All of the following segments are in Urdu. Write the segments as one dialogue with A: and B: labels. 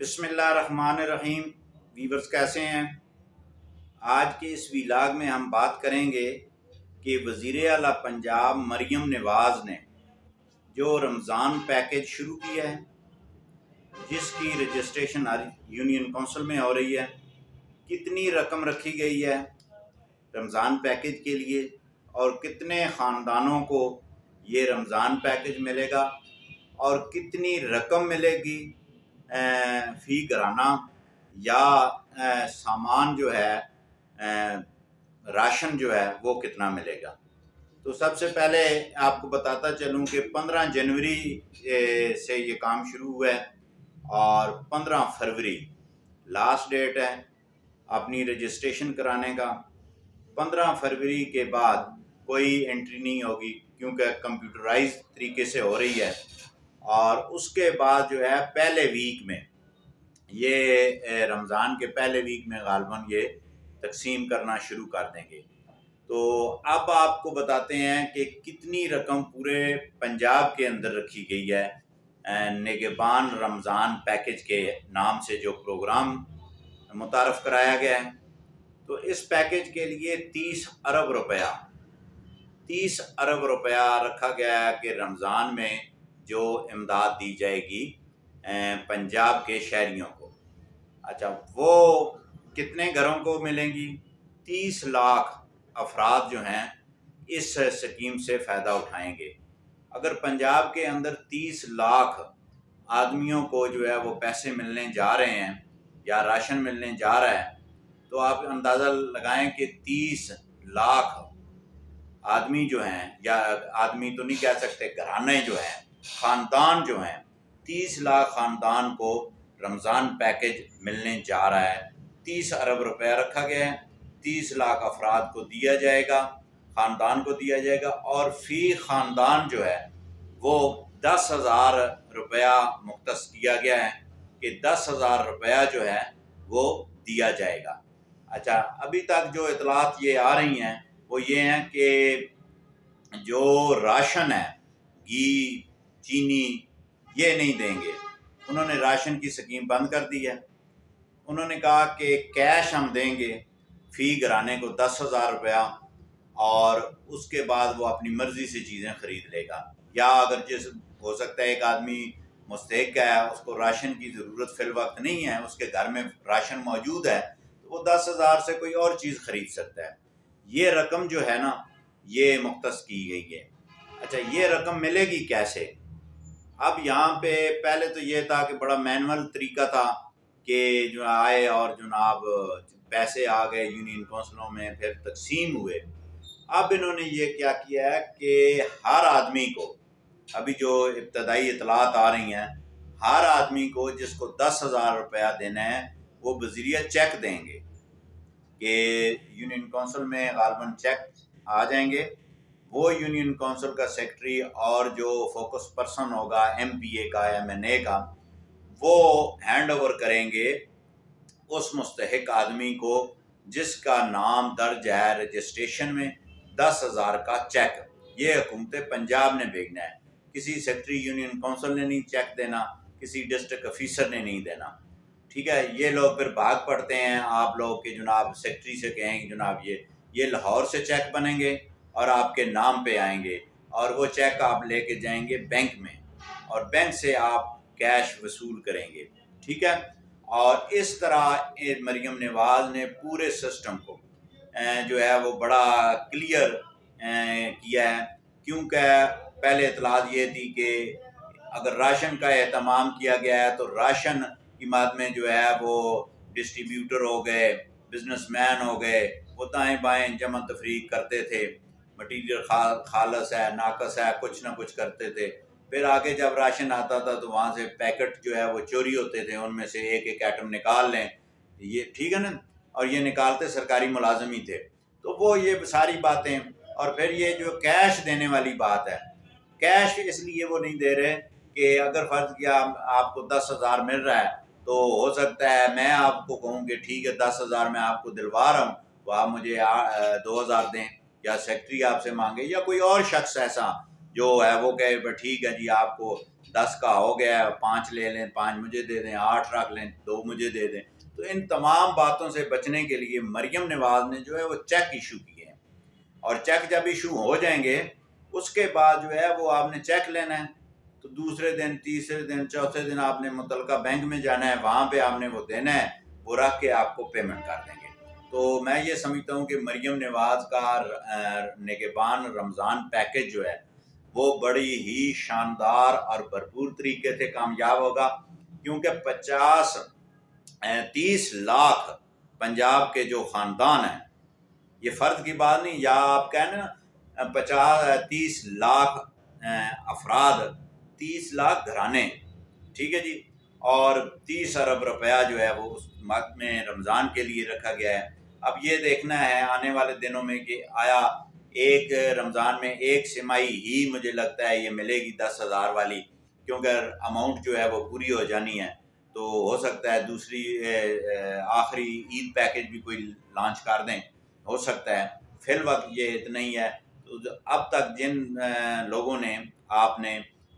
A: بسم اللہ الرحمن الرحیم۔ ویورز کیسے ہیں؟ آج کے اس ویلاگ میں ہم بات کریں گے کہ وزیر اعلیٰ پنجاب مریم نواز نے جو رمضان پیکج شروع کیا ہے، جس کی رجسٹریشن یونین کونسل میں ہو رہی ہے، کتنی رقم رکھی گئی ہے رمضان پیکج کے لیے اور کتنے خاندانوں کو یہ رمضان پیکج ملے گا اور کتنی رقم ملے گی فی گھرانہ یا سامان جو ہے راشن جو ہے وہ کتنا ملے گا۔ تو سب سے پہلے آپ کو بتاتا چلوں کہ 15 جنوری سے یہ کام شروع ہوا ہے اور 15 فروری لاسٹ ڈیٹ ہے اپنی رجسٹریشن کرانے کا۔ 15 فروری کے بعد کوئی انٹری نہیں ہوگی کیونکہ کمپیوٹرائز طریقے سے ہو رہی ہے، اور اس کے بعد جو ہے پہلے ویک میں یہ رمضان کے پہلے ویک میں غالباً یہ تقسیم کرنا شروع کر دیں گے۔ تو اب آپ کو بتاتے ہیں کہ کتنی رقم پورے پنجاب کے اندر رکھی گئی ہے نگہبان رمضان پیکج کے نام سے جو پروگرام متعارف کرایا گیا ہے۔ تو اس پیکج کے لیے 30 ارب روپیہ رکھا گیا ہے کہ رمضان میں جو امداد دی جائے گی پنجاب کے شہریوں کو۔ اچھا، وہ کتنے گھروں کو ملیں گی؟ 30 لاکھ افراد جو ہیں اس سکیم سے فائدہ اٹھائیں گے۔ اگر پنجاب کے اندر 30 لاکھ آدمیوں کو جو ہے وہ پیسے ملنے جا رہے ہیں یا راشن ملنے جا رہا ہے، تو آپ اندازہ لگائیں کہ 30 لاکھ آدمی جو ہیں، یا آدمی تو نہیں کہہ سکتے، گھرانے جو ہیں، خاندان جو ہیں، 30 لاکھ خاندان کو رمضان پیکج ملنے جا رہا ہے۔ 30 ارب روپیہ رکھا گیا ہے، 30 لاکھ افراد کو دیا جائے گا، خاندان کو دیا جائے گا، اور فی خاندان جو ہے وہ 10,000 روپیہ مختص کیا گیا ہے کہ 10,000 روپیہ جو ہے وہ دیا جائے گا۔ اچھا، ابھی تک جو اطلاعات یہ آ رہی ہیں وہ یہ ہیں کہ جو راشن ہے، گھی، چینی، یہ نہیں دیں گے۔ انہوں نے راشن کی سکیم بند کر دی ہے۔ انہوں نے کہا کہ کیش ہم دیں گے فی گھرانے کو 10,000 روپیہ، اور اس کے بعد وہ اپنی مرضی سے چیزیں خرید لے گا، یا اگر جس ہو سکتا ہے ایک آدمی مستحق ہے، اس کو راشن کی ضرورت فی الوقت نہیں ہے، اس کے گھر میں راشن موجود ہے، تو وہ 10,000 سے کوئی اور چیز خرید سکتا ہے۔ یہ رقم جو ہے نا یہ مختص کی گئی ہے۔ اچھا، یہ رقم ملے گی کیسے؟ اب یہاں پہ پہلے تو یہ تھا کہ بڑا مینول طریقہ تھا کہ جو آئے اور جناب پیسے آ گئے یونین کونسلوں میں، پھر تقسیم ہوئے۔ اب انہوں نے یہ کیا کیا ہے کہ ہر آدمی کو، ابھی جو ابتدائی اطلاعات آ رہی ہیں، ہر آدمی کو جس کو 10,000 روپیہ دینا ہے وہ بذریعہ چیک دیں گے، کہ یونین کونسل میں غالباً چیک آ جائیں گے۔ وہ یونین کونسل کا سیکرٹری اور جو فوکس پرسن ہوگا ایم پی اے کا، ایم این اے کا، وہ ہینڈ اوور کریں گے اس مستحق آدمی کو جس کا نام درج ہے رجسٹریشن میں 10,000 کا چیک۔ یہ حکومت پنجاب نے بھیجنا ہے، کسی سیکرٹری یونین کونسل نے نہیں چیک دینا، کسی ڈسٹرکٹ آفیسر نے نہیں دینا۔ ٹھیک ہے، یہ لوگ پھر بھاگ پڑتے ہیں آپ لوگ کہ جناب سیکرٹری سے کہیں کہ جناب یہ لاہور سے چیک بنیں گے اور آپ کے نام پہ آئیں گے، اور وہ چیک آپ لے کے جائیں گے بینک میں، اور بینک سے آپ کیش وصول کریں گے۔ ٹھیک ہے، اور اس طرح مریم نواز نے پورے سسٹم کو جو ہے وہ بڑا کلیئر کیا ہے، کیونکہ پہلے اطلاعات یہ تھی کہ اگر راشن کا اہتمام کیا گیا ہے تو راشن کی مد میں جو ہے وہ ڈسٹریبیوٹر ہو گئے، بزنس مین ہو گئے، وہ دائیں بائیں جمع تفریق کرتے تھے، مٹیریل خالص ہے، ناقص ہے، کچھ نہ کچھ کرتے تھے۔ پھر آگے جب راشن آتا تھا تو وہاں سے پیکٹ جو ہے وہ چوری ہوتے تھے، ان میں سے ایک ایک ایٹم نکال لیں، یہ ٹھیک ہے نا، اور یہ نکالتے سرکاری ملازم ہی تھے۔ تو وہ یہ ساری باتیں، اور پھر یہ جو کیش دینے والی بات ہے، کیش اس لیے وہ نہیں دے رہے کہ اگر فرض کیا آپ کو 10,000 مل رہا ہے تو ہو سکتا ہے میں آپ کو کہوں کہ ٹھیک ہے 10,000 میں آپ کو دلوا رہا ہوں، تو آپ مجھے 2,000 دیں، یا سیکرٹری آپ سے مانگے، یا کوئی اور شخص ایسا جو ہے وہ کہے ٹھیک ہے جی آپ کو 10 کا ہو گیا 5 لے لیں، 5 مجھے دے دیں، 8 رکھ لیں، 2 مجھے دے دیں. تو ان تمام باتوں سے بچنے کے لیے مریم نواز نے جو ہے وہ چیک ایشو کیے ہیں، اور چیک جب ایشو ہو جائیں گے اس کے بعد جو ہے وہ آپ نے چیک لینا ہے، تو دوسرے دن، تیسرے دن، چوتھے دن آپ نے متعلقہ بینک میں جانا ہے، وہاں پہ آپ نے وہ دینا ہے، وہ رکھ کے آپ کو پیمنٹ کر دیں گے. تو میں یہ سمجھتا ہوں کہ مریم نواز کا نگہبان رمضان پیکج جو ہے وہ بڑی ہی شاندار اور بھرپور طریقے سے کامیاب ہوگا، کیونکہ 30 لاکھ پنجاب کے جو خاندان ہیں، یہ فرد کی بات نہیں، یا آپ کہنا 30 لاکھ افراد، 30 لاکھ گھرانے، ٹھیک ہے جی، اور 30 ارب روپیہ جو ہے وہ اس وقت میں رمضان کے لیے رکھا گیا ہے. اب یہ دیکھنا ہے آنے والے دنوں میں کہ آیا ایک رمضان میں ایک سمائی ہی مجھے لگتا ہے یہ ملے گی 10,000 والی، کیونکہ اماؤنٹ جو ہے وہ پوری ہو جانی ہے. تو ہو سکتا ہے دوسری آخری عید پیکج بھی کوئی لانچ کر دیں، ہو سکتا ہے. فی الوقت یہ اتنا ہی ہے. تو اب تک جن لوگوں نے آپ نے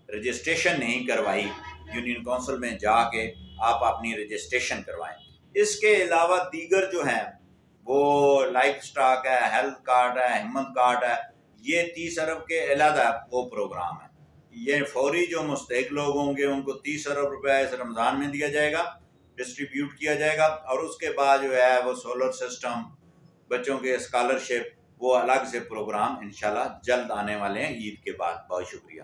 A: رجسٹریشن نہیں کروائی، یونین کونسل میں جا کے آپ اپنی رجسٹریشن کروائیں. اس کے علاوہ دیگر جو ہیں وہ لائف سٹاک ہے، ہیلتھ کارڈ ہے، ہمت کارڈ ہے، یہ 30 ارب کے علیحدہ وہ پروگرام ہے. یہ فوری جو مستحق لوگ ہوں گے ان کو 30 ارب روپے اس رمضان میں دیا جائے گا، ڈسٹریبیوٹ کیا جائے گا، اور اس کے بعد جو ہے وہ سولر سسٹم، بچوں کے اسکالرشپ، وہ الگ سے پروگرام انشاءاللہ جلد آنے والے ہیں عید کے بعد. بہت شکریہ.